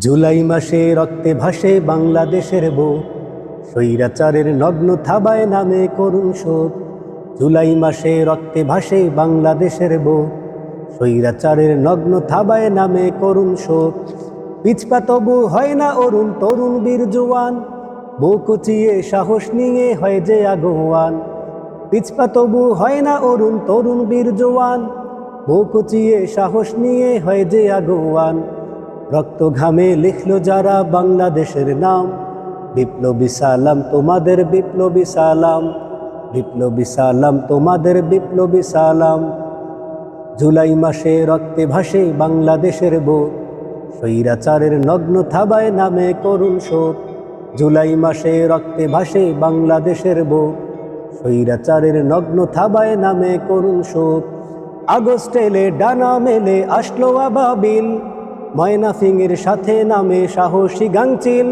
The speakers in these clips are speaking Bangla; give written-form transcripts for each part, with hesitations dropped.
জুলাই মাসে রক্তে ভাসে বাংলাদেশের বুক, স্বৈরাচারের নগ্ন থাবায় নামে করুণ শোক। জুলাই মাসে রক্তে ভাসে বাংলাদেশের বুক, স্বৈরাচারের নগ্ন থাবায় নামে করুণ শোক। পিছপা তবু হয় না অরুণ তরুণ বীর জওয়ান, বুক উঁচিয়ে সাহস নিয়ে হয় যে আগুয়ান। পিছপা তবু হয় না অরুণ তরুণ বীর জওয়ান, বুক উঁচিয়ে সাহস নিয়ে হয় যে আগুয়ান। রক্ত ঘামে লিখলো যারা বাংলাদেশের নাম, বিপ্লবী সালাম তোমাদের বিপ্লবী সালাম, বিপ্লবী সালাম তোমাদের বিপ্লবী সালাম। জুলাই মাসে রক্তে ভাসে বাংলাদেশের বুক, স্বৈরাচারের নগ্ন থাবায় নামে করুণ শোক। জুলাই মাসে রক্তে ভাসে বাংলাদেশের বুক, স্বৈরাচারের নগ্ন থাবায় নামে করুণ শোক। আগস্ট এলে ডানা মেলে আসলো আবাবিল, ময়নাফিংয়ের সাথে নামে সাহসী গাংচিল।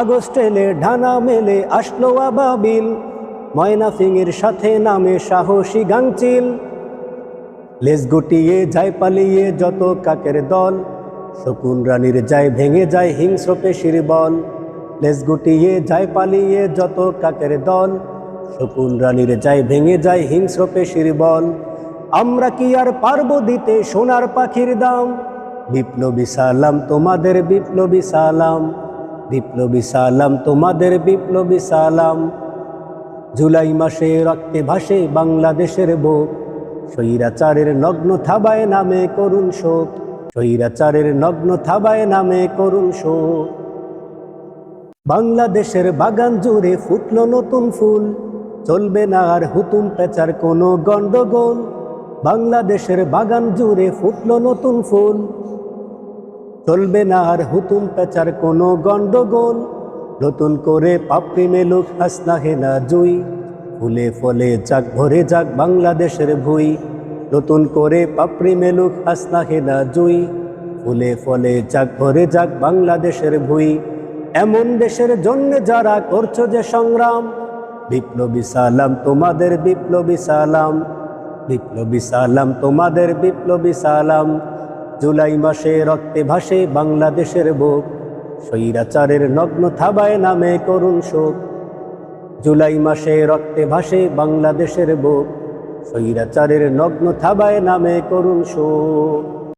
আগস্ট এলে ডানা মেলে আসলো আবাবিল, ময়নাফিংয়ের সাথে নামে সাহসী গাংচিল। লেজ গুটিয়ে যায় পালিয়ে যত কাকের দল, শকুন রানীর যায় ভেঙে যায় হিংস্র পেশির বল। লেজ গুটিয়ে যায় পালিয়ে যত কাকের দল, শকুন রানীর যায় ভেঙে যায় হিংস্র পেশির বল। আমরা কি আর পারবো দিতে সোনার পাখির দাম, বিপ্লবী সালাম তোমাদের বিপ্লবী সালাম, বিপ্লবী সালাম তোমাদের বিপ্লবী সালাম। জুলাই মাসে রক্তে ভাসে বাংলাদেশের বুক, স্বৈরাচারের নগ্ন থাবায় নামে করুণ শোক, স্বৈরাচারের নগ্ন থাবায় নামে করুণ শোক। বাংলাদেশের বাগান জুড়ে ফুটলো নতুন ফুল, চলবে না আর হুতুম পেঁচার কোনো গন্ডগোল। বাংলাদেশের বাগান জুড়ে ফুটলো নতুন ফুল, চলবে না আর হুতুম পেঁচার কোনো গন্ডগোল। নতুন করে পাপড়ি মেলুক হাসনা হেনা জুই, ফুলে ফলে যাক ভরে যাক বাংলাদেশের ভুই। নতুন করে পাপড়ি মেলুক হাসনা হেনা জুই, ফুলে ফলে যাক ভরে যাক বাংলাদেশের ভুই। এমন দেশের জন্য যারা করছো যে সংগ্রাম, বিপ্লবী সালাম তোমাদের বিপ্লবী সালাম, বিপ্লবী সালাম তোমাদের বিপ্লবী সালাম। জুলাই মাসে রক্তে ভাসে বাংলাদেশের বুক, স্বৈরাচারের নগ্ন থাবায় নামে করুণ শোক। জুলাই মাসে রক্তে ভাসে বাংলাদেশের বুক, স্বৈরাচারের নগ্ন থাবায় নামে করুণ শোক।